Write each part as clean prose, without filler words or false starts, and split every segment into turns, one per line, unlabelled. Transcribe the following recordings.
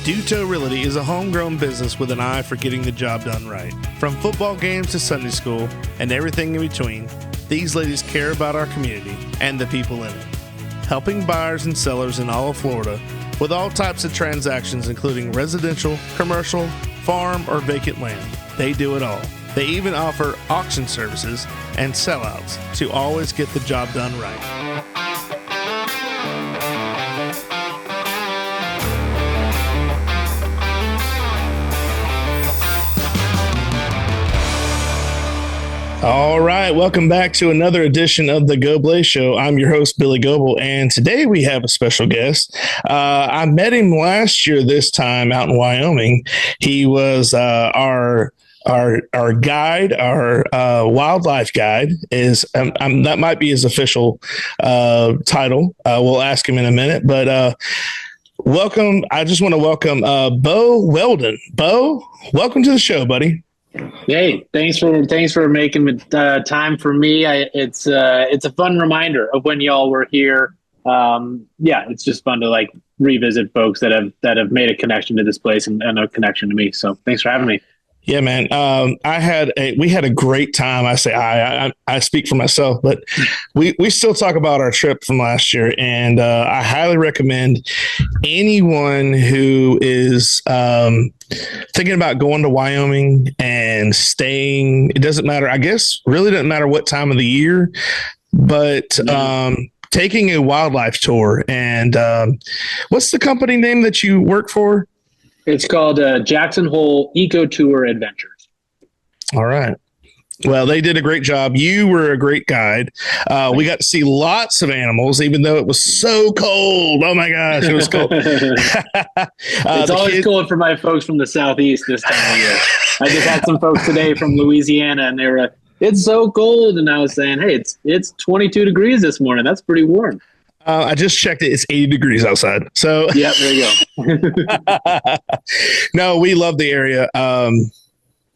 Duto Realty is a homegrown business with an eye for getting the job done right. From football games to Sunday school and everything in between, these ladies care about our community and the people in it. Helping buyers and sellers in all of Florida with all types of transactions, including residential, commercial, farm, or vacant land. They do it all. They even offer auction services and sellouts to always get the job done right. All right, welcome back to another edition of the Goblay Show. I'm your host, Billy Goble, and today we have a special guest. I met him last year this time out in Wyoming. He was our guide, our wildlife guide. That might be his official title. We'll ask him in a minute, but welcome. I just want to welcome Bo Welden. Bo, welcome to the show, buddy.
Hey, thanks for making time for me. It's a fun reminder of when y'all were here. It's just fun to revisit folks that have made a connection to this place and a connection to me. So thanks for having me.
Yeah, man. We had a great time. I say I speak for myself, but we still talk about our trip from last year, and I highly recommend anyone who is thinking about going to Wyoming and staying. It doesn't matter. I guess really doesn't matter what time of the year, but taking a wildlife tour. And what's the company name that you work for?
It's called Jackson Hole Eco Tour Adventures.
All right. Well, they did a great job. You were a great guide. We got to see lots of animals, even though it was so cold. Oh my gosh, it was cold.
It's always cold for my folks from the Southeast this time of year. I just had some folks today from Louisiana, and they were, it's so cold. And I was saying, hey, it's 22 degrees this morning. That's pretty warm.
I just checked it. It's 80 degrees outside. So
yeah, there you go.
No, we love the area.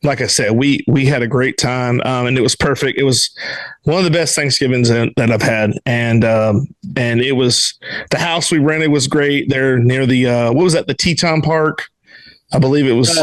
Like I said, we had a great time, and it was perfect. It was one of the best Thanksgivings that I've had, and it was, the house we rented was great. They're near the what was that? The Teton Park, I believe it was.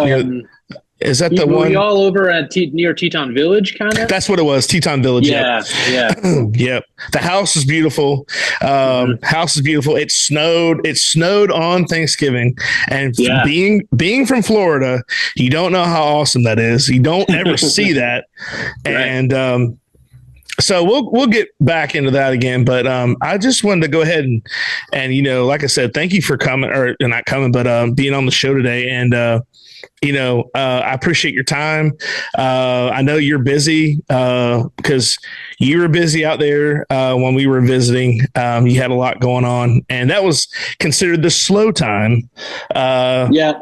Is that the one?
All over at near Teton Village, kind of?
That's what it was, Teton Village.
Yeah.
Yep. The house is beautiful. House is beautiful. It snowed on Thanksgiving, and being from Florida, you don't know how awesome that is. You don't ever see that, right. And so we'll get back into that again. But I just wanted to go ahead and like I said, thank you for coming, or not coming, but being on the show today. And I appreciate your time. I know you're busy because you were busy out there when we were visiting. You had a lot going on, and that was considered the slow time.
Yeah.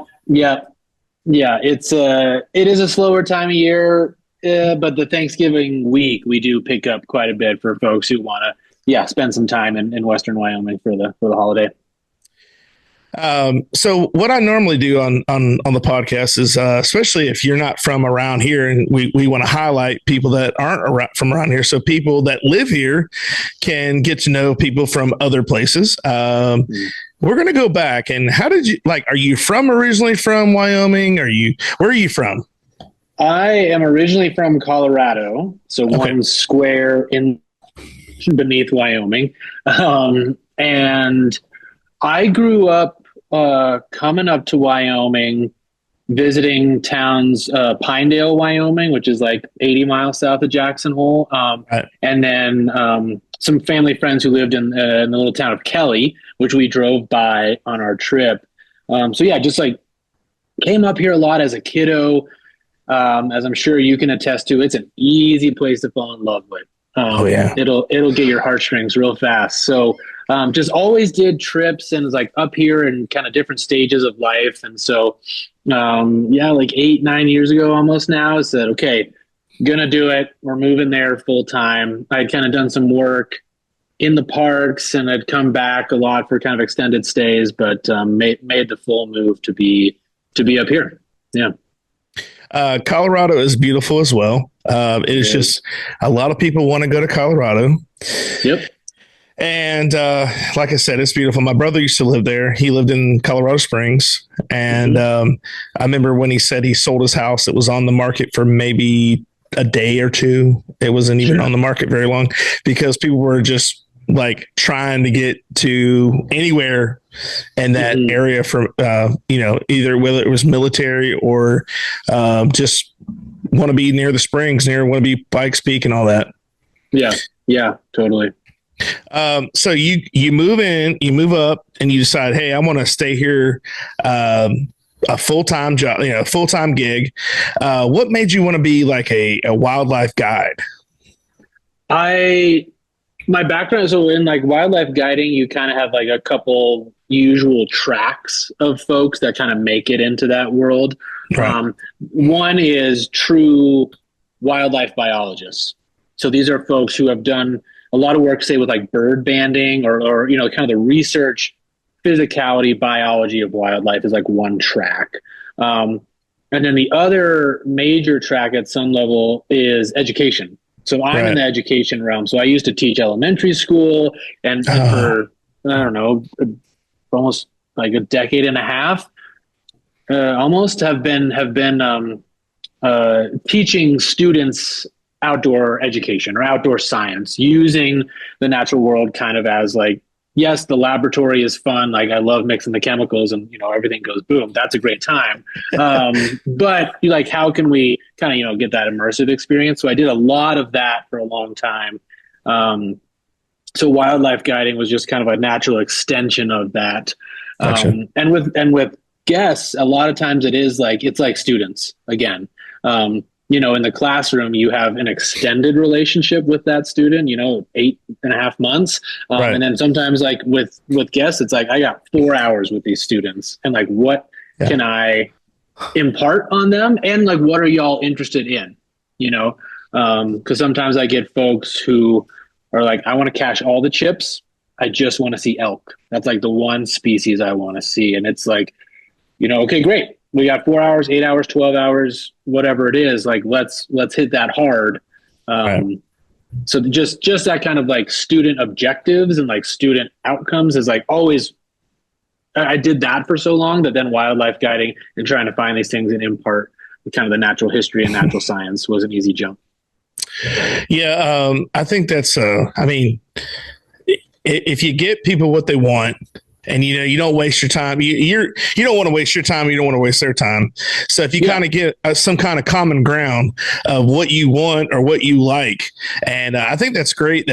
It is a slower time of year, but the Thanksgiving week we do pick up quite a bit for folks who want to spend some time in Western Wyoming for the holiday.
So what I normally do on the podcast is, especially if you're not from around here, and we want to highlight people that aren't from around here. So people that live here can get to know people from other places. We're going to go back. And how did you, are you originally from Wyoming? Where are you from?
I am originally from Colorado. So one square beneath Wyoming. And I grew up coming up to Wyoming, visiting towns, Pinedale, Wyoming, which is 80 miles south of Jackson Hole.
Right.
And then some family friends who lived in the little town of Kelly, which we drove by on our trip. Just came up here a lot as a kiddo. As I'm sure you can attest to, it's an easy place to fall in love with. It'll get your heartstrings real fast. So just always did trips and was up here in kind of different stages of life. And so 8-9 years ago almost now, I said, okay, gonna do it. We're moving there full time. I'd kind of done some work in the parks, and I'd come back a lot for kind of extended stays, but made the full move to be up here. Yeah.
Colorado is beautiful as well. It is just a lot of people want to go to Colorado.
Yep.
And like I said, it's beautiful. My brother used to live there. He lived in Colorado Springs. And I remember when he said he sold his house, it was on the market for maybe a day or two. It wasn't even on the market very long because people were just like trying to get to anywhere in that area from, either whether it was military or just want to be near the springs, want to be Pikes Peak and all that.
Yeah. Yeah, totally.
So you move in, you move up, and you decide, hey, I want to stay here, a full-time job, full-time gig. What made you want to be like a wildlife guide?
My background is in like wildlife guiding. You kind of have like a couple usual tracks of folks that kind of make it into that world. Right. One is true wildlife biologists. So these are folks who have done a lot of work, say, with like bird banding or kind of the research, physicality, biology of wildlife is like one track. And then the other major track at some level is education. So I'm in the education realm. So I used to teach elementary school and for, I don't know, almost like a decade and a half, almost have been teaching students outdoor education or outdoor science using the natural world kind of as like, yes, the laboratory is fun. Like I love mixing the chemicals and, everything goes boom. That's a great time. But like, how can we kind of, get that immersive experience? So I did a lot of that for a long time. So wildlife guiding was just kind of a natural extension of that. Gotcha. And with guests, a lot of times it's like students again. In the classroom, you have an extended relationship with that student, 8.5 months. And then sometimes like with guests, it's like, I got 4 hours with these students and like, what can I impart on them? And like, what are y'all interested in? Cause sometimes I get folks who are like, I want to cache all the chips. I just want to see elk. That's like the one species I want to see. And it's like, okay, great. We got 4 hours, 8 hours, 12 hours, whatever it is. Like, let's hit that hard. So just that kind of like student objectives and like student outcomes is like always, I did that for so long that then wildlife guiding and trying to find these things and impart kind of the natural history and natural science was an easy jump.
Yeah. I think that's, if you get people what they want, and you don't waste your time. You don't want to waste your time. You don't want to waste their time. So if you kind of get some kind of common ground of what you want or what you like, and I think that's great.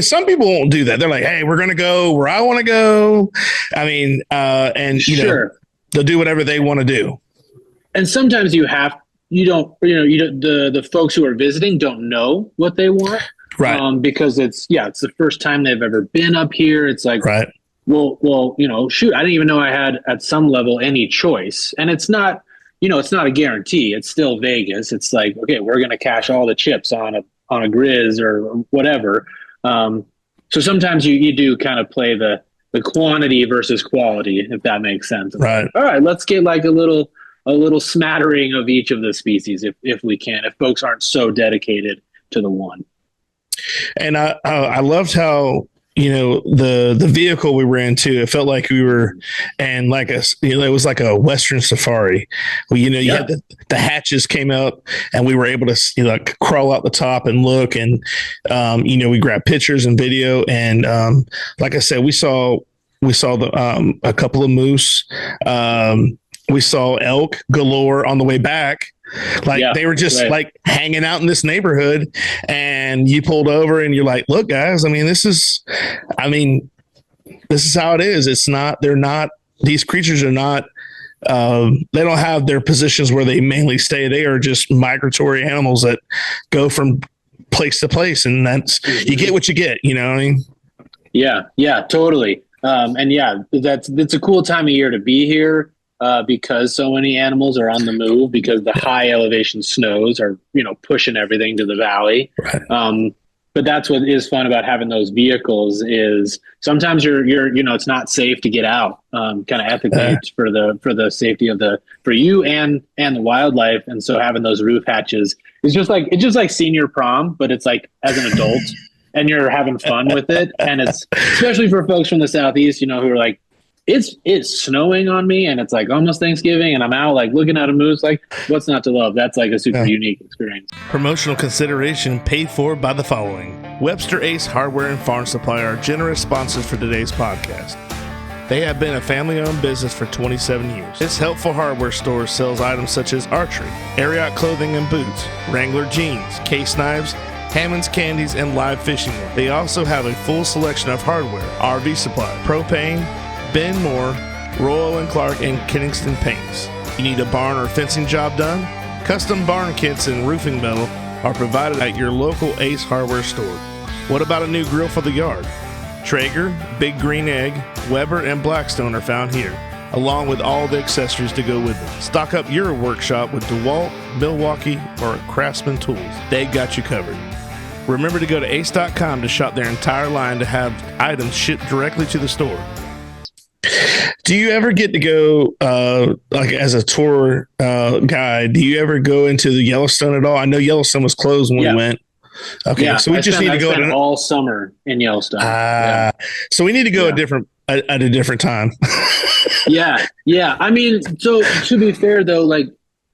Some people won't do that. They're like, "Hey, we're going to go where I want to go." They'll do whatever they want to do.
And sometimes the folks who are visiting don't know what they want, right? Because it's the first time they've ever been up here. It's like, right. Well, shoot, I didn't even know I had at some level any choice. And it's not, it's not a guarantee. It's still Vegas. It's like, okay, we're going to cache all the chips on a Grizz or whatever. So sometimes you do kind of play the quantity versus quality, if that makes sense.
Right.
All right, let's get like a little smattering of each of the species if we can, if folks aren't so dedicated to the one.
And I loved how, the vehicle we were into, it felt like we were, and like it was like a Western safari. Well, you had the hatches came up, and we were able to crawl out the top and look, and we grabbed pictures and video, and like I said, we saw a couple of moose. We saw elk galore on the way back. They were just like hanging out in this neighborhood, and you pulled over and you're like, look, guys, this is how it is. These creatures are not, they don't have their positions where they mainly stay. They are just migratory animals that go from place to place. And you get what you get,
Yeah, totally. It's a cool time of year to be here. Because so many animals are on the move because the high elevation snows are, pushing everything to the valley. Right. But that's what is fun about having those vehicles is sometimes you're it's not safe to get out, kind of ethically for the safety for you and the wildlife. And so having those roof hatches is just like senior prom, but it's like as an adult. and you're having fun with it. And it's especially for folks from the Southeast, who are like, it's snowing on me and it's like almost Thanksgiving and I'm out like looking at a moose, like what's not to love? That's like a super unique experience.
Promotional consideration paid for by the following. Webster Ace Hardware and Farm Supply are generous sponsors for today's podcast. They have been a family-owned business for 27 years. This helpful hardware store sells items such as archery, Ariat clothing and boots, Wrangler jeans, case knives, Hammond's candies, and live fishing. They also have a full selection of hardware, RV supply, propane, Ben Moore, Royal & Clark, and Kingston paints. You need a barn or fencing job done? Custom barn kits and roofing metal are provided at your local Ace Hardware store. What about a new grill for the yard? Traeger, Big Green Egg, Weber, and Blackstone are found here, along with all the accessories to go with them. Stock up your workshop with DeWalt, Milwaukee, or Craftsman tools. They got you covered. Remember to go to ace.com to shop their entire line to have items shipped directly to the store. Do you ever get to go, like as a tour guide, do you ever go into the Yellowstone at all? I know Yellowstone was closed when we went. Okay, so we just need to go
all summer in Yellowstone.
So we need to go at a different time.
Yeah. I mean, so to be fair though, like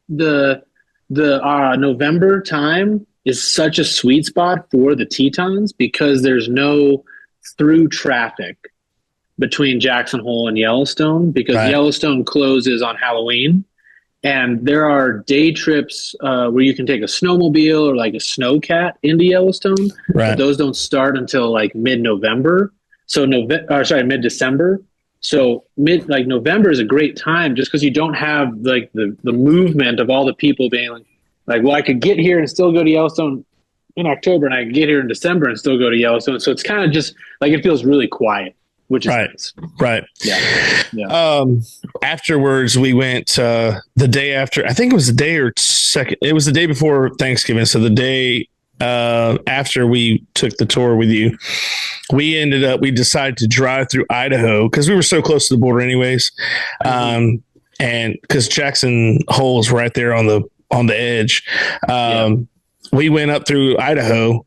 the November time is such a sweet spot for the Tetons because there's no through traffic between Jackson Hole and Yellowstone because Yellowstone closes on Halloween. And there are day trips where you can take a snowmobile or like a snowcat into Yellowstone. But those don't start until like mid-November. So mid-December. So November is a great time just because you don't have like the movement of all the people being like, well, I could get here and still go to Yellowstone in October and I could get here in December and still go to Yellowstone. So it's kind of just like it feels really quiet. Which is nice.
Right.
Yeah.
Afterwards, we went the day after. I think it was the day or second. It was the day before Thanksgiving. So the day after we took the tour with you, we decided to drive through Idaho because we were so close to the border, anyways. And because Jackson Hole is right there on the edge, we went up through Idaho.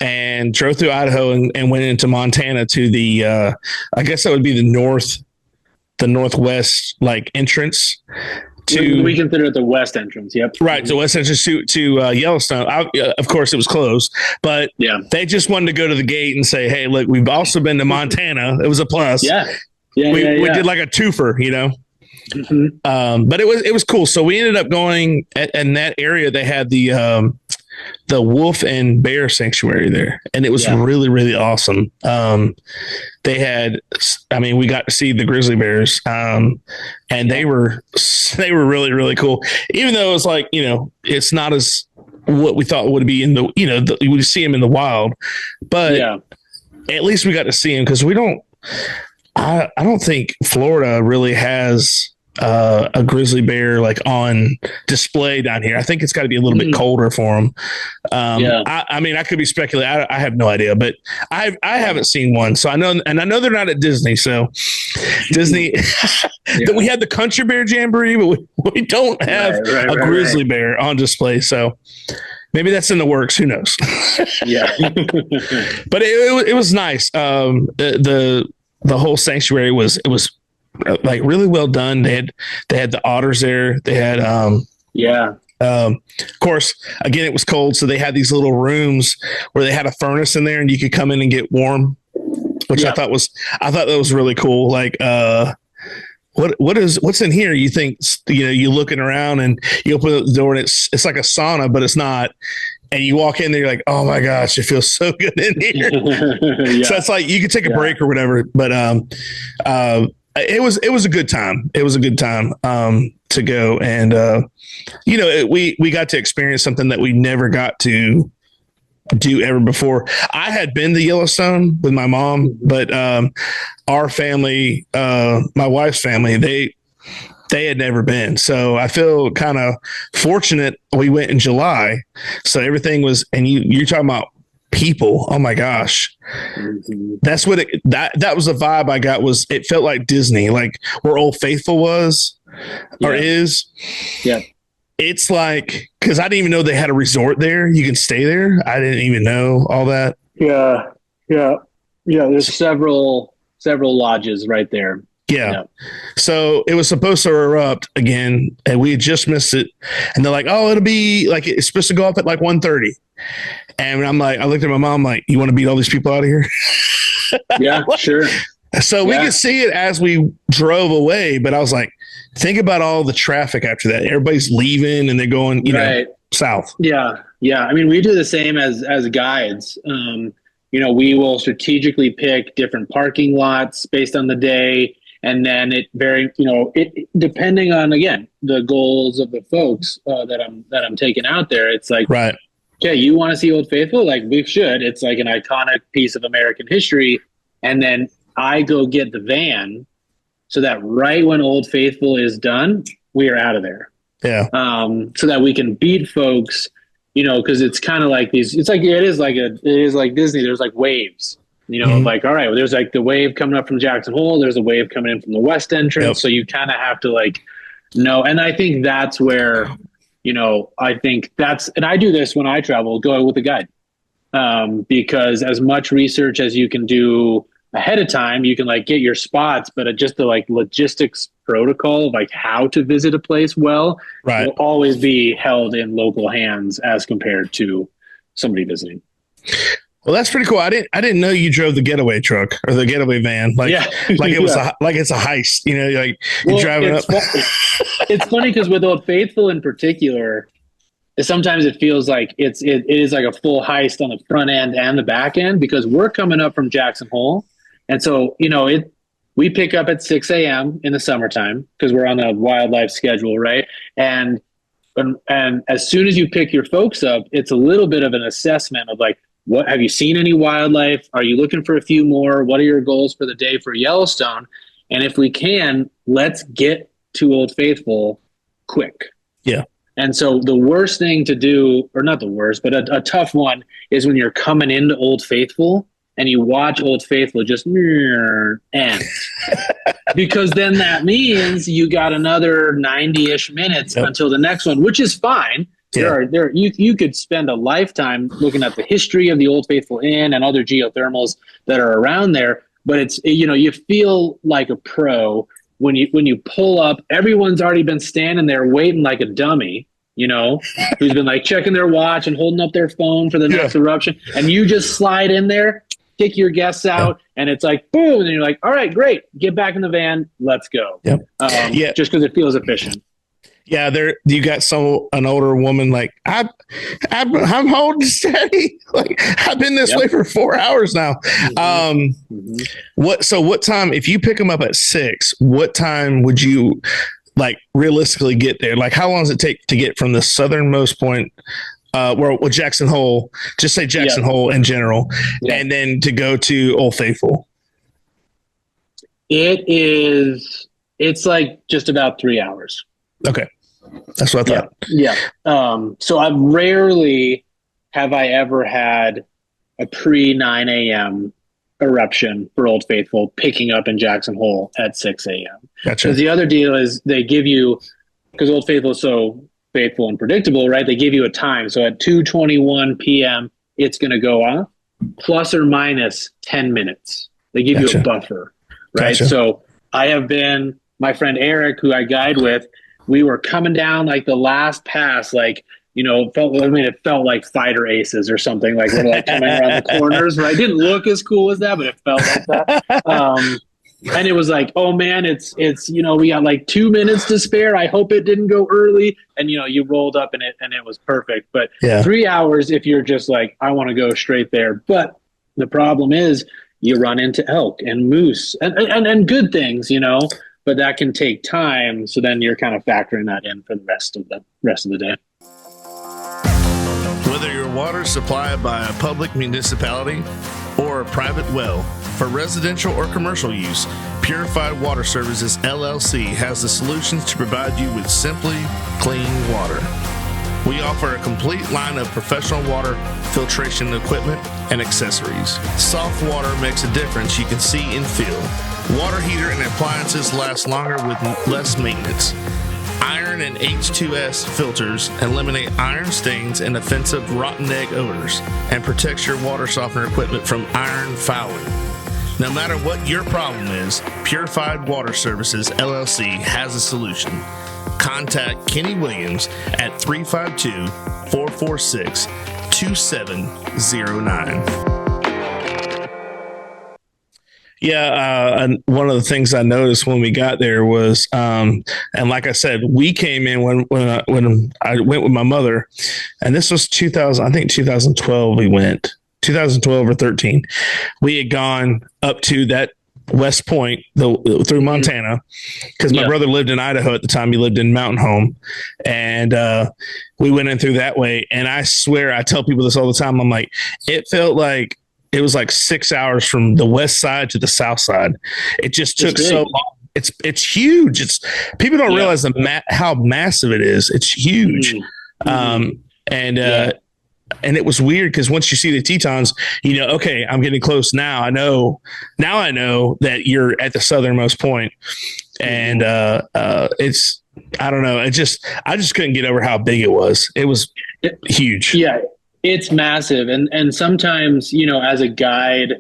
And drove through Idaho and went into Montana to the, I guess that would be the northwest like entrance to.
We consider it the west entrance. Yep.
Right. The west entrance to Yellowstone. Of course, it was closed, but they just wanted to go to the gate and say, "Hey, look, we've also been to Montana." It was a plus. We did like a twofer, Mm-hmm. But it was cool. So we ended up going in that area. They had the wolf and bear sanctuary there. And it was really, really awesome. We got to see the grizzly bears. And they were really, really cool. Even though it's like, it's not as what we thought would be in the, you would see them in the wild, but at least we got to see them because I don't think Florida really has a grizzly bear like on display down here. I think it's got to be a little bit colder for them. I could be speculating. I have no idea, but I haven't seen one. So I know they're not at Disney. So Disney, we had the Country Bear Jamboree, but we don't have a grizzly bear on display. So maybe that's in the works. Who knows? But it was nice. The whole sanctuary was like really well done. They had the otters there. They had of course, again, it was cold, so they had these little rooms where they had a furnace in there, and you could come in and get warm, which I thought that was really cool. Like, what's in here? You think you're looking around and you open the door and it's like a sauna, but it's not. And you walk in there, you're like, oh my gosh, it feels so good in here. So it's like you could take a break or whatever, but it was a good time. It was a good time to go, and we got to experience something that we never got to do ever before. I had been to Yellowstone with my mom, but our family, my wife's family, they had never been. So I feel kind of fortunate. We went in July, so everything was. And you're talking about people. Oh my gosh. That's what that was the vibe I got. Was it felt like Disney, like where Old Faithful was or is. It's like, because I didn't even know they had a resort there. You can stay there. I didn't even know all that.
Yeah, yeah, yeah. There's several lodges right there.
Yeah. So it was supposed to erupt again, and we had just missed it. And they're like, "Oh, it'll be like it's supposed to go up at like 1:30." And I'm like, I looked at my mom, like, "You want to beat all these people out of here?"
Yeah, sure.
So we could see it as we drove away, but I was like, think about all the traffic after that. Everybody's leaving and they're going, you know, south.
Yeah, yeah. I mean, we do the same as guides. You know, we will strategically pick different parking lots based on the day, and then it depending on, again, the goals of the folks that I'm taking out there. It's like,
right.
Okay, you want to see Old Faithful? Like, we should. It's like an iconic piece of American history. And then I go get the van so that right when Old Faithful is done, we are out of there.
Yeah.
So that we can beat folks, you know, because it's kind of like these. It's like it is like Disney. There's like waves. You know, like, all right, well, there's like the wave coming up from Jackson Hole. There's a wave coming in from the west entrance. Yep. So you kind of have to like know. And I think that's where, you know, and I do this when I travel, go with a guide. Because as much research as you can do ahead of time, you can like get your spots, but just the like logistics protocol of like how to visit a place will always be held in local hands as compared to somebody visiting.
Well, that's pretty cool. I didn't know you drove the getaway truck or the getaway van. Like it was like it's a heist, you know, like you're driving up.
It's funny because with Old Faithful in particular, sometimes it feels like it is like a full heist on the front end and the back end, because we're coming up from Jackson Hole. And so, you know, we pick up at 6 a.m. in the summertime because we're on a wildlife schedule, right? And as soon as you pick your folks up, it's a little bit of an assessment of like, what have you seen any wildlife? Are you looking for a few more? What are your goals for the day for Yellowstone? And if we can, let's get to Old Faithful quick.
Yeah.
And so the worst thing to do, or not the worst, but a tough one, is when you're coming into Old Faithful and you watch Old Faithful just end. Because then that means you got another 90-ish minutes until the next one, which is fine. Yeah. You could spend a lifetime looking at the history of the Old Faithful Inn and other geothermals that are around there. But it's, you know, you feel like a pro when you pull up. Everyone's already been standing there waiting like a dummy, you know, who's been like checking their watch and holding up their phone for the next eruption. And you just slide in there, kick your guests out, and it's like, boom. And you're like, all right, great. Get back in the van. Let's go. Yep. Just because it feels efficient.
Yeah, you got an older woman like I'm holding steady. Like I've been this way for 4 hours now. What time, if you pick them up at 6, what time would you like realistically get there? Like how long does it take to get from the southernmost point Jackson Hole, just say Jackson Hole in general, and then to go to Old Faithful? It's
like just about 3 hours.
Okay. That's what I thought.
Yeah. So I rarely have I ever had a pre 9 a.m. eruption for Old Faithful picking up in Jackson Hole at 6 a.m.
Gotcha.
Because the other deal is they give you, because Old Faithful is so faithful and predictable, right? They give you a time. So at 2:21 p.m., it's going to go off, plus or minus 10 minutes. They give you a buffer, right?
Gotcha.
So I have been, my friend Eric, who I guide with, we were coming down like the last pass, like, you know, it felt like Fighter Aces or something, like we're like coming around the corners, right? It didn't look as cool as that, but it felt like that. And it was like, oh man, it's, you know, we got like 2 minutes to spare. I hope it didn't go early. And, you know, you rolled up in it and it was perfect. But 3 hours, if you're just like, I want to go straight there. But the problem is you run into elk and moose and good things, you know, but that can take time. So then you're kind of factoring that in for the rest of the day.
Whether your water is supplied by a public municipality or a private well, for residential or commercial use, Purified Water Services LLC has the solutions to provide you with simply clean water. We offer a complete line of professional water filtration equipment and accessories. Soft water makes a difference you can see and feel. Water heater and appliances last longer with less maintenance. Iron Iron and H2S filters eliminate iron stains and offensive rotten egg odors and protects your water softener equipment from iron fouling. No matter what your problem is, Purified Water Services LLC has a solution. Contact Kenny Williams at 352-446-2709. Yeah, and one of the things I noticed when we got there was, and like I said, we came in when I went with my mother, and this was 2012. We went 2012 or 13. We had gone up to that West Point through Montana because my brother lived in Idaho at the time. He lived in Mountain Home, and we went in through that way. And I swear, I tell people this all the time. I'm like, it felt like it was like 6 hours from the west side to the south side. It just took so long. It's huge. People don't realize how massive it is. It's huge. And it was weird because once you see the Tetons, okay, I'm getting close now. I know that you're at the southernmost point, and it's, I don't know. I just couldn't get over how big it was. It was huge.
Yeah. It's massive. And sometimes, as a guide,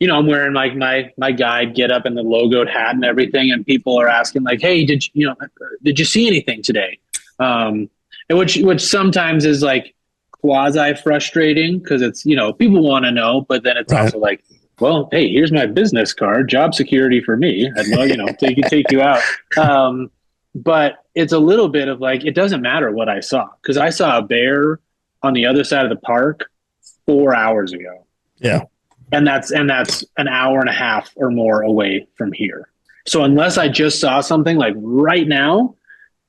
I'm wearing like my guide get up and the logoed hat and everything. And people are asking like, hey, did you see anything today? And which sometimes is like quasi frustrating because it's, people want to know, but then it's also like, well, hey, here's my business card, job security for me. I'd love, take you out. But it's a little bit of like, it doesn't matter what I saw because I saw a bear on the other side of the park 4 hours ago.
Yeah.
And that's an hour and a half or more away from here. So unless I just saw something like right now,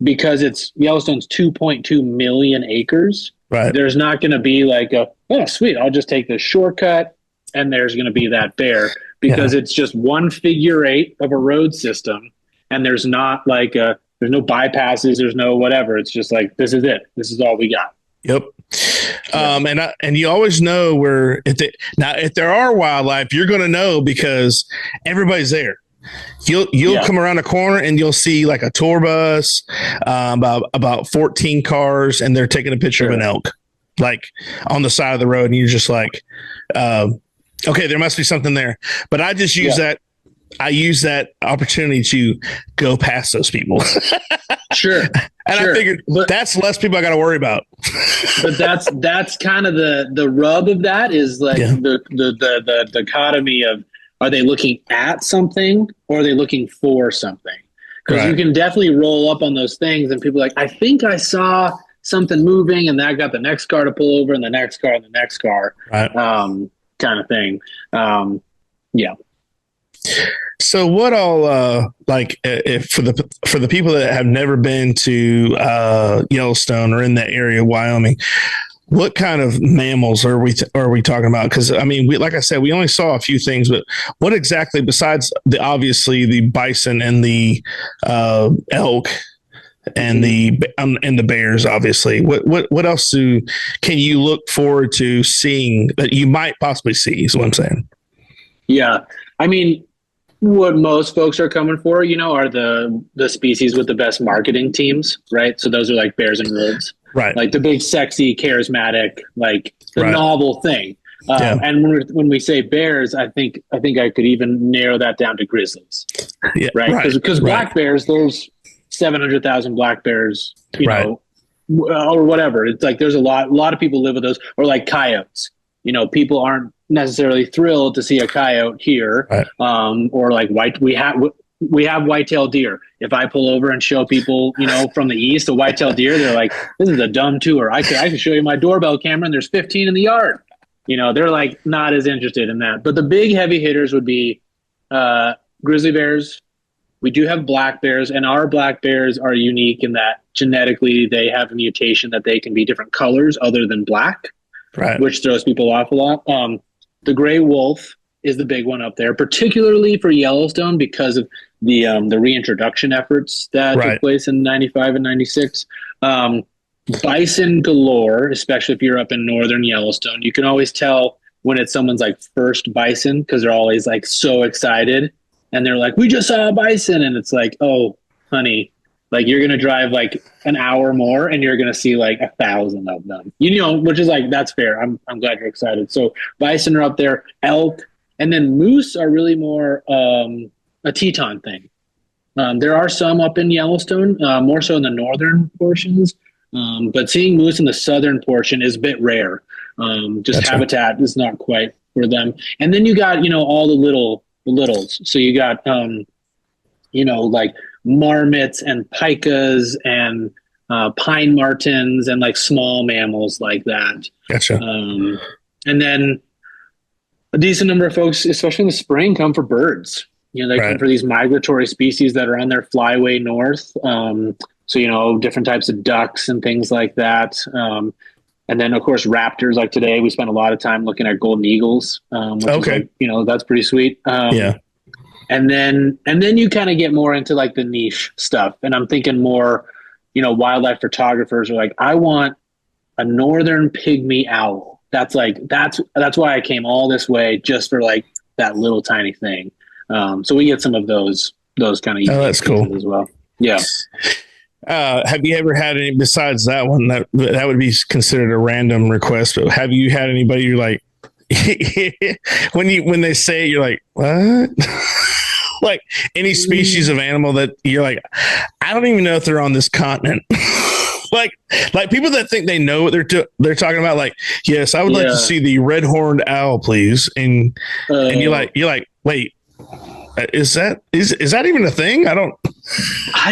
because it's Yellowstone's 2.2 million acres, there's not going to be like oh, sweet, I'll just take this shortcut and there's going to be that bear because it's just one figure eight of a road system. And there's not like there's no bypasses. There's no whatever. It's just like, this is it. This is all we got.
Yep. And you always know where if there are wildlife, you're going to know because everybody's there. You'll come around a corner and you'll see like a tour bus, about 14 cars, and they're taking a picture of an elk, like on the side of the road. And you're just like, okay, there must be something there. But I just use that. I use that opportunity to go past those people.
Sure.
And I figured that's less people I got to worry about.
But that's kind of the rub of that is like the dichotomy of, are they looking at something or are they looking for something? Because you can definitely roll up on those things and people are like, I think I saw something moving and that got the next car to pull over and the next car and the next car, kind of thing. Yeah.
So what all if for the people that have never been to Yellowstone or in that area of Wyoming, what kind of mammals are we talking about? Because I mean, like I said, we only saw a few things, but what exactly besides obviously the bison and the elk and the bears, obviously, what else can you look forward to seeing that you might possibly see? Is what I'm saying.
Yeah, I mean, what most folks are coming for, are the species with the best marketing teams, right? So those are like bears and wolves, right? Like the big, sexy, charismatic, like the novel thing. And when we say bears, I think I could even narrow that down to grizzlies, right? Because black bears, there's 700,000 black bears, know, or whatever. It's like there's a lot of people live with those, or like coyotes. People aren't necessarily thrilled to see a coyote here, or like we have white-tailed deer. If I pull over and show people, from the east a white-tailed deer, they're like, this is a dumb tour. I can show you my doorbell camera and there's 15 in the yard. They're like not as interested in that. But the big heavy hitters would be grizzly bears. We do have black bears, and our black bears are unique in that genetically they have a mutation that they can be different colors other than black, which throws people off a lot. The gray wolf is the big one up there, particularly for Yellowstone because of the reintroduction efforts that took place in 95 and 96. Bison galore, especially if you're up in northern Yellowstone. You can always tell when it's someone's like first bison because they're always like so excited and they're like, we just saw a bison. And it's like, oh, honey, Like you're going to drive like an hour more and you're going to see like 1,000 of them, which is like, that's fair. I'm glad you're excited. So bison are up there, elk, and then moose are really more a Teton thing. There are some up in Yellowstone, more so in the northern portions. But seeing moose in the southern portion is a bit rare. Just gotcha. Habitat is not quite for them. And then you got, all the littles. So you got, like marmots and pikas and pine martens and like small mammals like that.
Gotcha.
And then a decent number of folks, especially in the spring, come for birds. They come for these migratory species that are on their flyway north. So, different types of ducks and things like that. And then, of course, raptors. Like today, we spent a lot of time looking at golden eagles. Which is like, that's pretty sweet. Yeah. And then you kind of get more into like the niche stuff. And I'm thinking more, wildlife photographers are like, I want a northern pygmy owl. That's why I came all this way, just for like that little tiny thing. So we get some of those kind of.
Oh, that's cool
as well. Yeah.
Have you ever had any besides that one that would be considered a random request? But have you had anybody you're like when they say it, you're like, what? Like any species of animal that you're like, I don't even know if they're on this continent. like people that think they know what they're talking about. Like, yes, I would like to see the red horned owl, please. And you're like, wait. Is that even a thing? I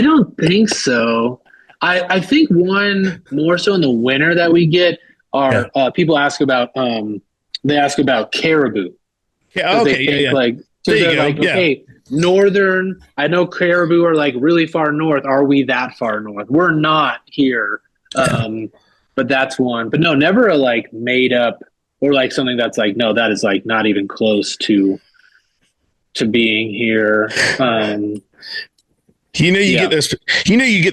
don't
think so. I think one more so in the winter that we get are people ask about caribou.
Yeah. Okay.
Like, so they're like, okay, northern. I know caribou are like really far north. Are we that far north? We're not here. But that's one. But no, never a like made up or like something that's like, no, that is like not even close to being here.
You get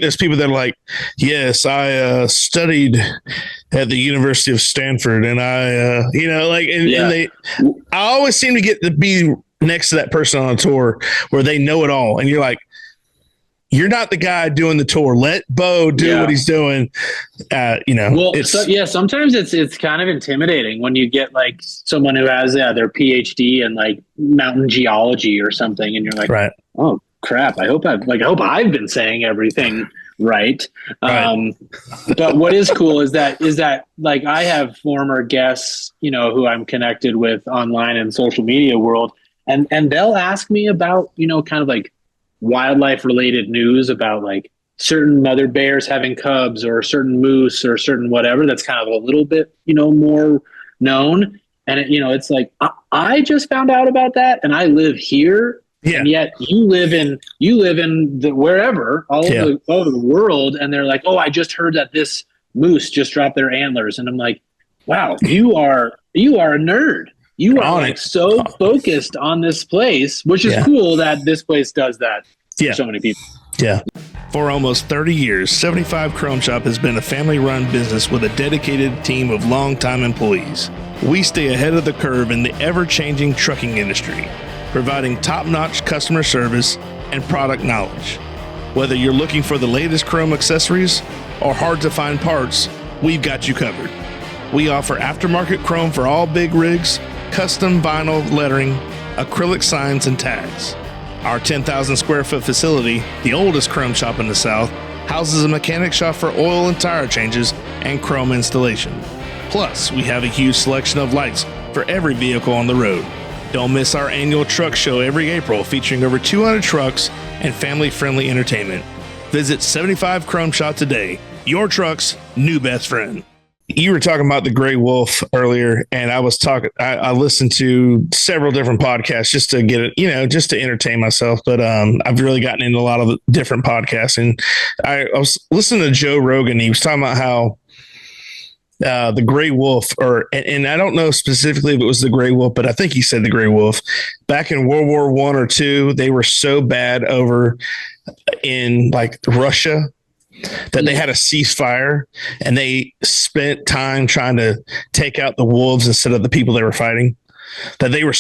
those people that are like, yes, I studied at the University of Stanford and I, and I always seem to be next to that person on a tour where they know it all. And you're like, you're not the guy doing the tour. Let Bo do what he's doing.
Sometimes it's kind of intimidating when you get like someone who has their PhD in like mountain geology or something, and you're like,
right.
Oh crap! I hope I've been saying everything right. But what is cool is that like I have former guests, who I'm connected with online and social media world, and they'll ask me about kind of like wildlife related news about like certain mother bears having cubs or certain moose or certain whatever that's kind of a little bit more known, and it's like I just found out about that and I live here, and yet you live in the wherever all over the world, and they're like, oh, I just heard that this moose just dropped their antlers, and I'm like, wow, you are a nerd. You are like so focused on this place, which is cool that this place does that for so many people.
Yeah. For almost 30 years, 75 Chrome Shop has been a family-run business with a dedicated team of longtime employees. We stay ahead of the curve in the ever-changing trucking industry, providing top-notch customer service and product knowledge. Whether you're looking for the latest chrome accessories or hard-to-find parts, we've got you covered. We offer aftermarket chrome for all big rigs, custom vinyl lettering, acrylic signs, and tags. Our 10,000 square foot facility, the oldest chrome shop in the South, houses a mechanic shop for oil and tire changes and chrome installation. Plus, we have a huge selection of lights for every vehicle on the road. Don't miss our annual truck show every April featuring over 200 trucks and family-friendly entertainment. Visit 75 Chrome Shop today, your truck's new best friend. You were talking about the gray wolf earlier, and I listened to several different podcasts just to get it, just to entertain myself. But I've really gotten into a lot of different podcasts, and I was listening to Joe Rogan. He was talking about how the gray wolf, and I don't know specifically if it was the gray wolf, but I think he said the gray wolf back in World War I or II, they were so bad over in like Russia that they had a ceasefire and they spent time trying to take out the wolves instead of the people they were fighting. that there were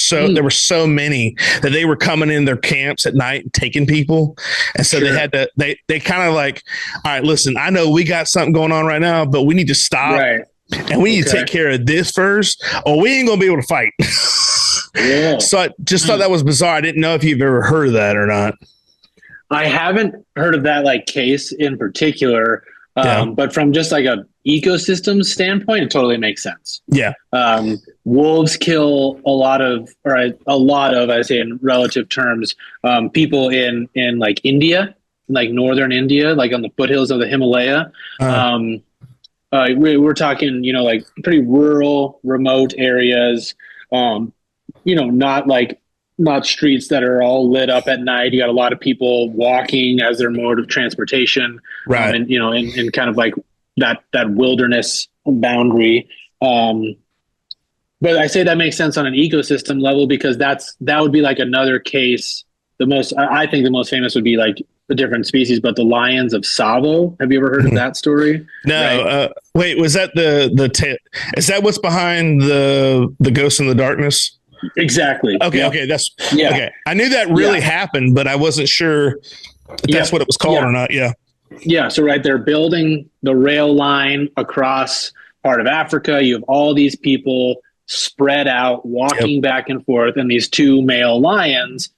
so many that they were coming in their camps at night and taking people. And so they had to, they kind of like, all right, listen, I know we got something going on right now, but we need to stop and we need to take care of this first, or we ain't going to be able to fight. So I just thought that was bizarre. I didn't know if you've ever heard of that or not.
I haven't heard of that like case in particular, but from just like a ecosystem standpoint, it totally makes sense.
Yeah.
Wolves kill a lot of, I say in relative terms, people in like India, like northern India, like on the foothills of the Himalaya. We're talking, like pretty rural, remote areas. Not streets that are all lit up at night. You got a lot of people walking as their mode of transportation,
right?
And in kind of like that wilderness boundary. But I say that makes sense on an ecosystem level because that would be like another case. I think the most famous would be like a different species, but the lions of Tsavo. Have you ever heard of that story?
No.
Right.
Wait, was that is that what's behind the Ghost in the Darkness?
Exactly.
Okay.
Yep.
Okay. Okay. I knew that really happened, but I wasn't sure if that's what it was called or not. Yeah.
Yeah. So they're building the rail line across part of Africa. You have all these people spread out, walking back and forth, and these two male lions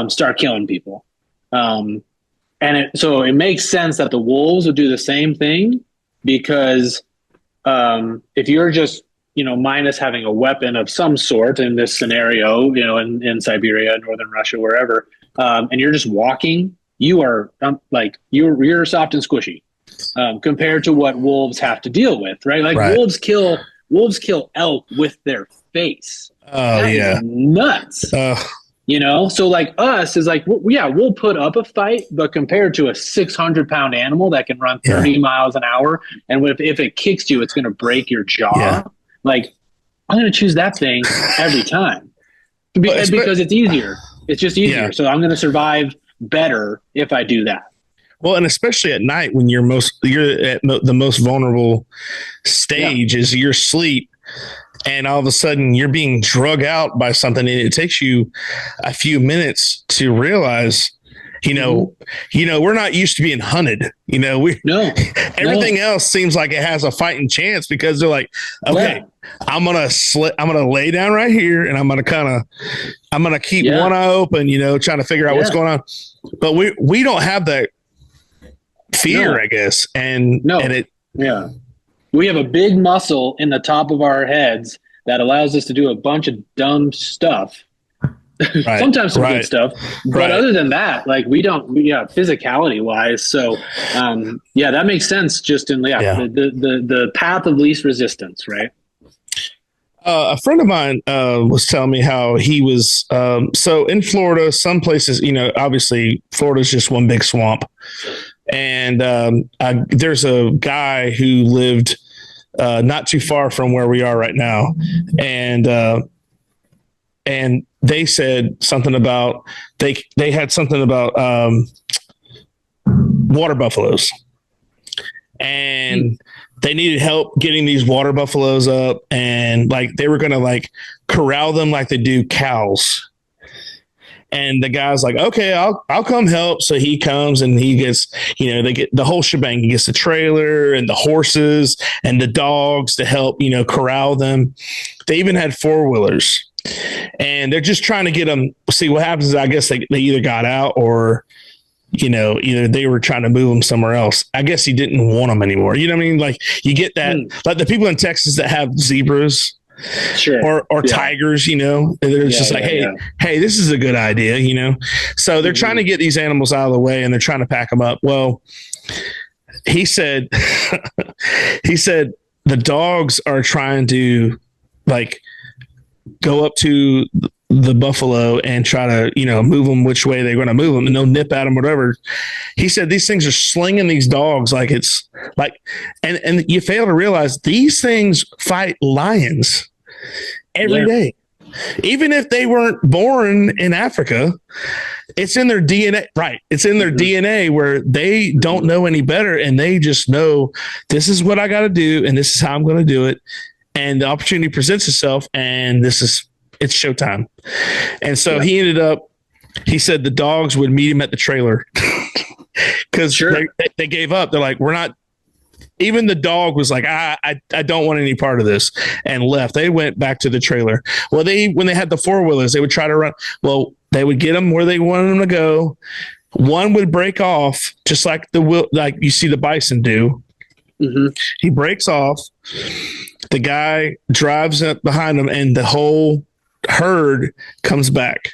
start killing people. So it makes sense that the wolves would do the same thing because if you're just minus having a weapon of some sort in this scenario, in Siberia, northern Russia, wherever, and you're just walking, you are you're soft and squishy compared to what wolves have to deal with, right? Like wolves kill elk with their face.
Oh, yeah,
nuts. So like us is like, we'll put up a fight, but compared to a 600-pound animal that can run 30 miles an hour, and if it kicks you, it's going to break your jaw. Yeah. Like, I'm going to choose that thing every time because it's easier. It's just easier. Yeah. So I'm going to survive better if I do that.
Well, and especially at night when you're at the most vulnerable stage is your sleep. And all of a sudden you're being drug out by something. And it takes you a few minutes to realize, we're not used to being hunted. Everything else seems like it has a fighting chance because they're like, okay, I'm going to lay down right here and I'm going to keep one eye open, trying to figure out what's going on. But we don't have that fear, I guess.
We have a big muscle in the top of our heads that allows us to do a bunch of dumb stuff. Right. Sometimes some good stuff, but other than that, like we don't, physicality wise. So, that makes sense. Just in the path of least resistance, right?
A friend of mine was telling me how he was. So in Florida, some places, obviously Florida is just one big swamp, and there's a guy who lived not too far from where we are right now, and they said something about they had something about water buffaloes, and they needed help getting these water buffaloes up, and like they were gonna like corral them like they do cows. And the guy's like, okay, I'll come help. So he comes and he gets, they get the whole shebang. He gets the trailer and the horses and the dogs to help, corral them. They even had 4-wheelers. And they're just trying to get them. See, what happens is I guess they either got out or, either they were trying to move them somewhere else. I guess he didn't want them anymore. You know what I mean? Like you get that, like the people in Texas that have zebras or tigers, they're just like, hey, this is a good idea, So they're trying to get these animals out of the way and they're trying to pack them up. Well, he said, the dogs are trying to like go up to the buffalo and try to, move them which way they're going to move them, and they'll nip at them, whatever. He said these things are slinging these dogs like it's like, and you fail to realize these things fight lions every day. Even if they weren't born in Africa, it's in their DNA, right? It's in their DNA where they don't know any better. And they just know this is what I got to do. And this is how I'm going to do it. And the opportunity presents itself. And it's it's showtime. And so he ended up, he said the dogs would meet him at the trailer because they gave up. They're like, we're not, even the dog was like, I don't want any part of this, and left. They went back to the trailer. Well, when they had the 4-wheelers, they would try to run. Well, they would get them where they wanted them to go. One would break off, just like like you see the bison do. Mm-hmm. He breaks off. The guy drives up behind him, and the whole herd comes back.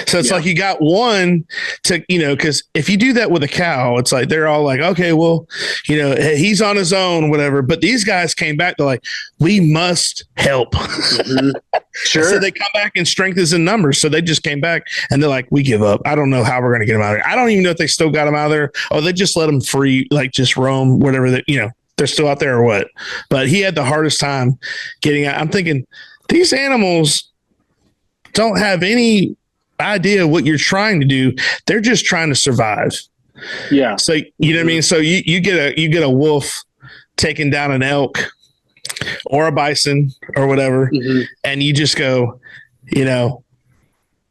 So it's like you got one to, because if you do that with a cow, it's like they're all like, okay, well, he's on his own, whatever. But these guys came back. They're like, we must help. Mm-hmm. Sure. So they come back and strength is in numbers. So they just came back and they're like, we give up. I don't know how we're going to get them out of there. I don't even know if they still got them out of there. Or they just let them free, like just roam, whatever they're still out there or what. But he had the hardest time getting out. I'm thinking these animals don't have any idea what you're trying to do. They're just trying to survive. Yeah. So you know what I mean? So you get a wolf taking down an elk or a bison or whatever, and you just go,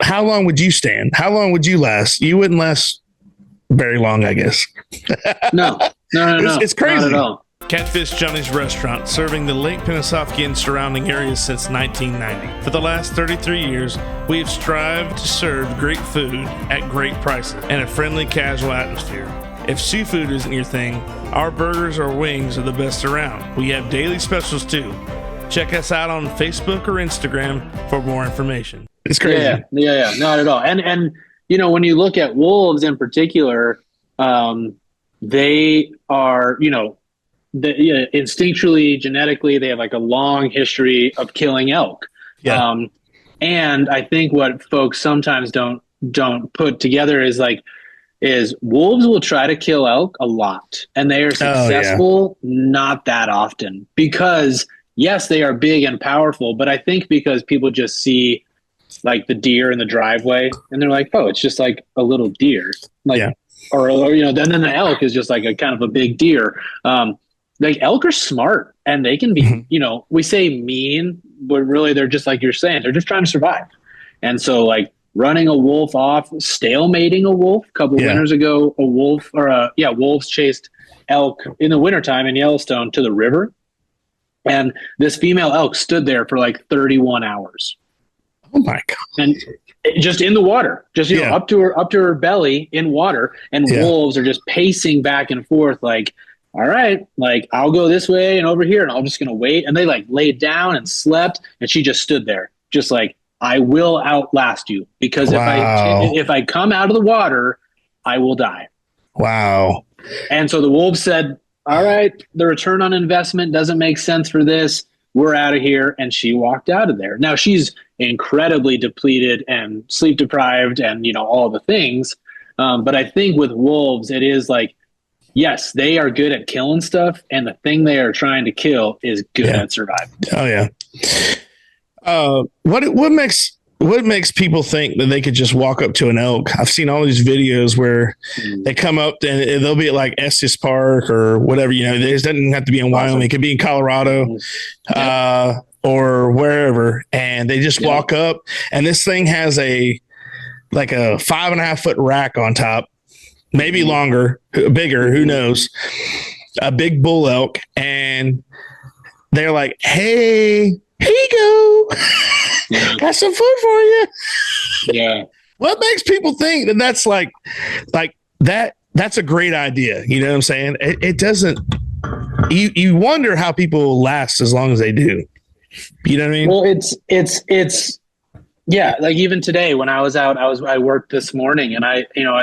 how long would you stand? How long would you last? You wouldn't last very long, I guess. No. It's crazy. Not at all. Catfish Johnny's Restaurant, serving the Lake Pennsauken and surrounding areas since 1990. For the last 33 years, we have strived to serve great food at great prices and a friendly, casual atmosphere. If seafood isn't your thing, our burgers or wings are the best around. We have daily specials too. Check us out on Facebook or Instagram for more information. It's crazy.
Yeah, not at all. And when you look at wolves in particular, they are, instinctually, genetically, they have like a long history of killing elk. Yeah. And I think what folks sometimes don't put together is wolves will try to kill elk a lot, and they are successful not that often because yes, they are big and powerful, but I think because people just see like the deer in the driveway and they're like, oh, it's just like a little deer, or then the elk is just like a kind of a big deer. Like elk are smart and they can be, we say mean, but really they're just like you're saying, they're just trying to survive. And so like running a wolf off, stalemating a wolf a couple winters ago, wolves chased elk in the wintertime in Yellowstone to the river. And this female elk stood there for like 31 hours.
Oh my God.
And just in the water, just, up to her belly in water. And wolves are just pacing back and forth like, all right, like I'll go this way and over here and I'm just going to wait. And they like laid down and slept and she just stood there just like, I will outlast you because if I come out of the water, I will die.
Wow.
And so the wolves said, all right, the return on investment doesn't make sense for this. We're out of here. And she walked out of there. Now she's incredibly depleted and sleep deprived and, all the things. But I think with wolves, it is like, yes, they are good at killing stuff, and the thing they are trying to kill is good at surviving.
Oh yeah. What makes people think that they could just walk up to an elk? I've seen all these videos where they come up and they'll be at like Estes Park or whatever. It doesn't have to be in Wyoming; it could be in Colorado or wherever, and they just walk up, and this thing has a 5.5 foot rack on top. Maybe longer, bigger, who knows? A big bull elk. And they're like, hey, here you go. Got some food for you. Yeah. What makes people think that that's like that's a great idea? You know what I'm saying? It doesn't, you wonder how people last as long as they do. You know what I mean?
Well, it's, yeah, like even today when I was out, I worked this morning and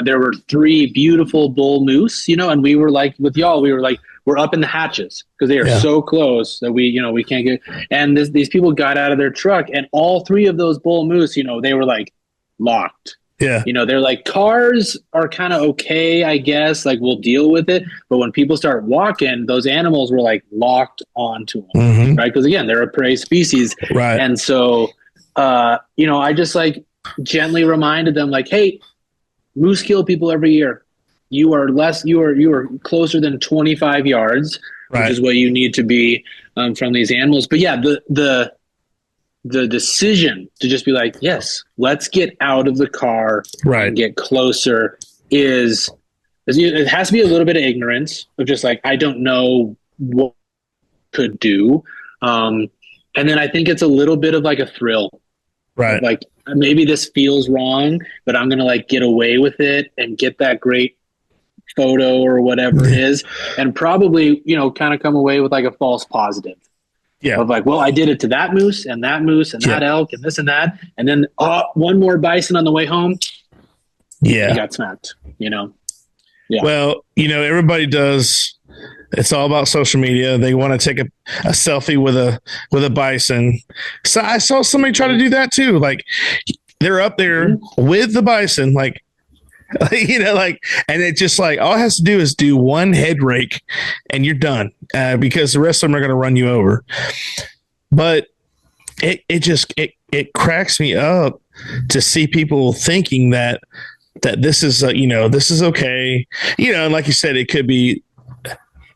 there were 3 beautiful bull moose, and we were like with y'all, we were like, we're up in the hatches because they are so close that we can't get, and these people got out of their truck and all 3 of those bull moose, they were like locked. Yeah. They're like, cars are kind of okay, I guess, like we'll deal with it. But when people start walking, those animals were like locked onto them, right? Because again, they're a prey species. Right. And so, I just like gently reminded them like, hey, moose kill people every year. You are closer than 25 yards, which is what you need to be from these animals. But yeah, the decision to just be like, yes, let's get out of the car and get closer is it has to be a little bit of ignorance of just like, I don't know what could do. And then I think it's a little bit of like a thrill,
right?
Like maybe this feels wrong, but I'm going to like get away with it and get that great photo or whatever it is. And probably, kind of come away with like a false positive. Yeah. Of like, well, I did it to that moose and that elk and this and that. And then one more bison on the way home.
Yeah.
He got smacked, Yeah.
Well, everybody does. It's all about social media. They want to take a selfie with a bison. So I saw somebody try to do that too. Like they're up there with the bison, like, and it just like all it has to do is do one head rake and you're done because the rest of them are going to run you over. But it cracks me up to see people thinking that this is, this is okay. And like you said, it could be,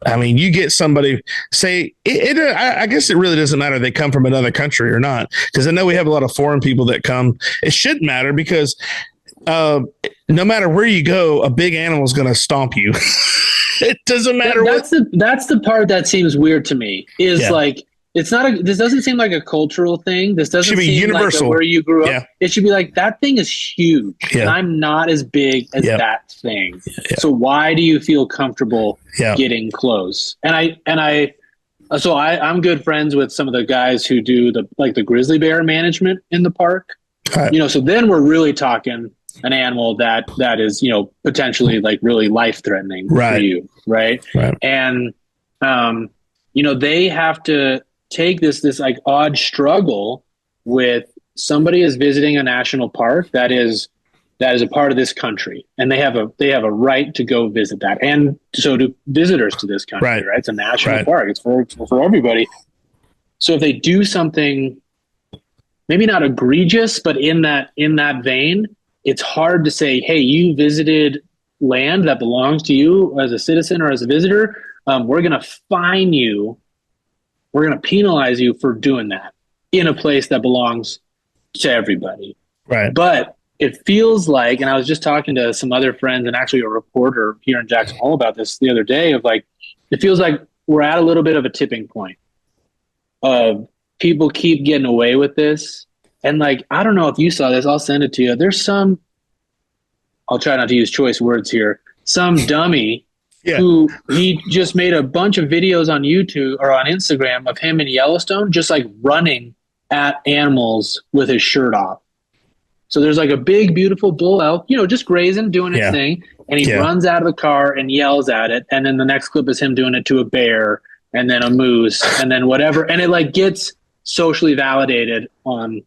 I mean, you get somebody say I guess it really doesn't matter if they come from another country or not, because I know we have a lot of foreign people that come. It shouldn't matter because no matter where you go, a big animal is going to stomp you. It doesn't matter.
That's the part that seems weird to me is like, it's not this doesn't seem like a cultural thing. This doesn't seem universal. Like where you grew up. Yeah. It should be like, that thing is huge and I'm not as big as that thing. Yeah. So why do you feel comfortable getting close? And I'm good friends with some of the guys who do the grizzly bear management in the park. Right. So then we're really talking an animal that is, potentially like really life-threatening for you. Right. And, they have to take this like odd struggle with somebody is visiting a national park that is a part of this country, and they have a right to go visit that. And so do visitors to this country, right? It's a national park. It's for everybody. So if they do something maybe not egregious, but in that vein, it's hard to say, hey, you visited land that belongs to you as a citizen or as a visitor. We're going to fine you. We're going to penalize you for doing that in a place that belongs to everybody. Right. But it feels like, and I was just talking to some other friends and actually a reporter here in Jackson Hole about this the other day, of like, it feels like we're at a little bit of a tipping point of people keep getting away with this. And like, I don't know if you saw this, I'll send it to you. There's I'll try not to use choice words here, some dummy who he just made a bunch of videos on YouTube or on Instagram of him in Yellowstone, just like running at animals with his shirt off. So there's like a big, beautiful bull elk, just grazing, doing its thing. And he runs out of the car and yells at it. And then the next clip is him doing it to a bear and then a moose and then whatever. And it like gets socially validated on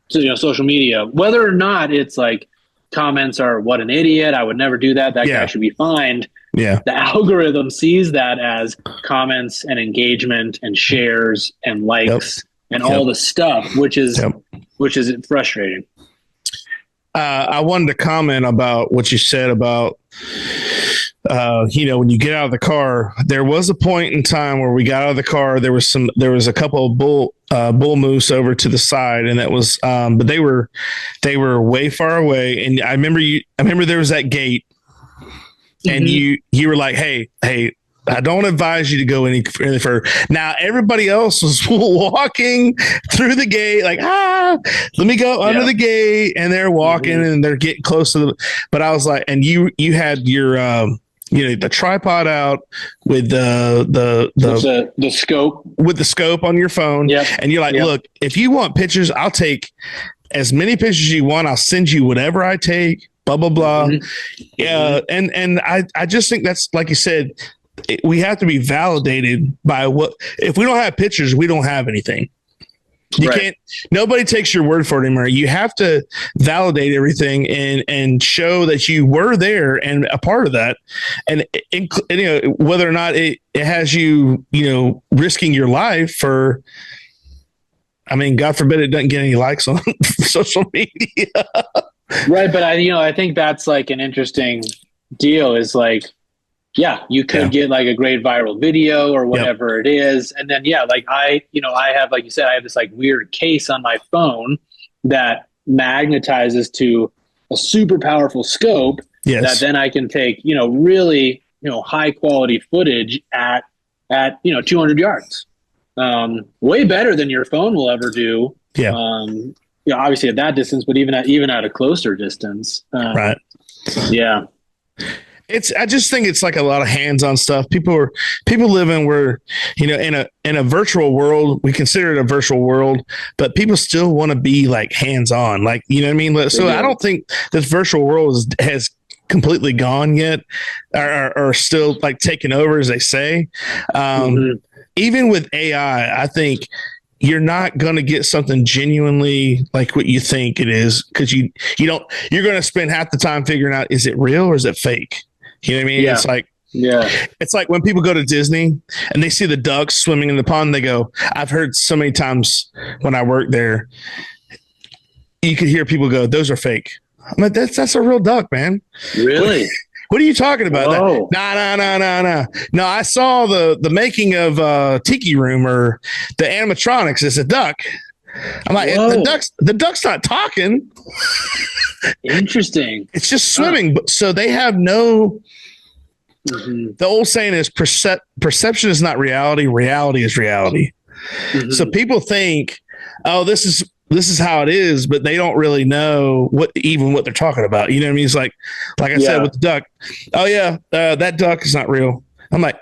social media, whether or not it's like comments are, what an idiot, I would never do that. That guy should be fined. Yeah. The algorithm sees that as comments and engagement and shares and likes and all the stuff, which is frustrating.
I wanted to comment about what you said about, when you get out of the car. There was a point in time where we got out of the car. There was a couple of bull moose over to the side, and that was, but they were way far away. And I remember there was that gate, and you were like, hey, I don't advise you to go any further. Now, everybody else was walking through the gate, like, let me go under the gate. And they're walking and they're getting close to but I was like, and you had your, the tripod out with the
scope,
with the scope on your phone. Yep. And you're like, look, if you want pictures, I'll take as many pictures as you want. I'll send you whatever I take, blah, blah, blah. Yeah. And I just think that's, like you said, we have to be validated by if we don't have pictures, we don't have anything. You can't, nobody takes your word for it anymore. You have to validate everything and show that you were there and a part of that. And whether or not it has you, risking your life for, I mean, God forbid it doesn't get any likes on social media. Right.
But I think that's like an interesting deal, is like, yeah, you could get like a great viral video or whatever it is. And then, like I have, like you said, I have this like weird case on my phone that magnetizes to a super powerful scope that then I can take, really, high quality footage at 200 yards. Way better than your phone will ever do. Yeah. Obviously at that distance, but even at a closer distance.
Right.
Yeah.
I just think it's like a lot of hands-on stuff. People live in where, in a virtual world, we consider it a virtual world, but people still want to be like hands-on, like, you know what I mean? So I don't think this virtual world has completely gone yet, or still like taken over, as they say. Even with AI, I think you're not going to get something genuinely like what you think it is, because you're going to spend half the time figuring out, is it real or is it fake? You know what I mean? Yeah. It's like when people go to Disney and they see the ducks swimming in the pond, they go, I've heard so many times when I worked there, you could hear people go, those are fake. I'm like, that's a real duck, man.
Really?
What are you talking about? No. No, I saw the making of Tiki Room, or the animatronics. It's a duck. I'm like, the duck's not talking.
Interesting.
It's just swimming. So they have no. The old saying is perception is not reality. Reality is reality. So people think, oh, this is how it is, but they don't really know what they're talking about. You know what I mean? It's like I said with the duck. Oh yeah, that duck is not real. I'm like,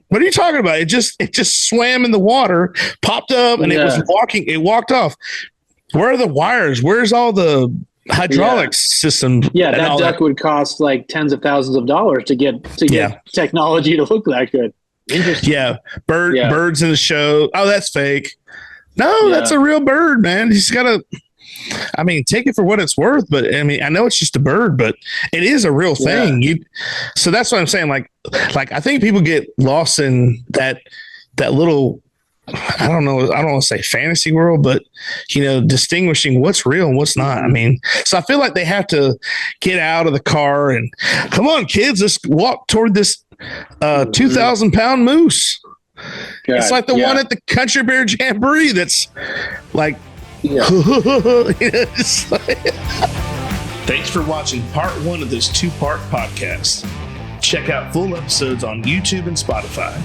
what are you talking about? It just swam in the water, popped up, and it was walking. It walked off. Where are the wires? Where's all the hydraulics system?
Yeah, that duck would cost like tens of thousands of dollars to get technology to look that good. Interesting.
Yeah, birds in the show. Oh, that's fake. No, that's a real bird, man. He's got to. I mean, take it for what it's worth, but I mean, I know it's just a bird, but it is a real thing. So that's what I'm saying. Like I think people get lost in that little, I don't know. I don't want to say fantasy world, but distinguishing what's real and what's not. I mean, so I feel like they have to get out of the car and come on, kids, let's walk toward this 2,000-pound moose. God, it's like the one at the Country Bear Jamboree. That's like. Thanks for watching part 1 of this 2-part podcast. Check out full episodes on YouTube and Spotify.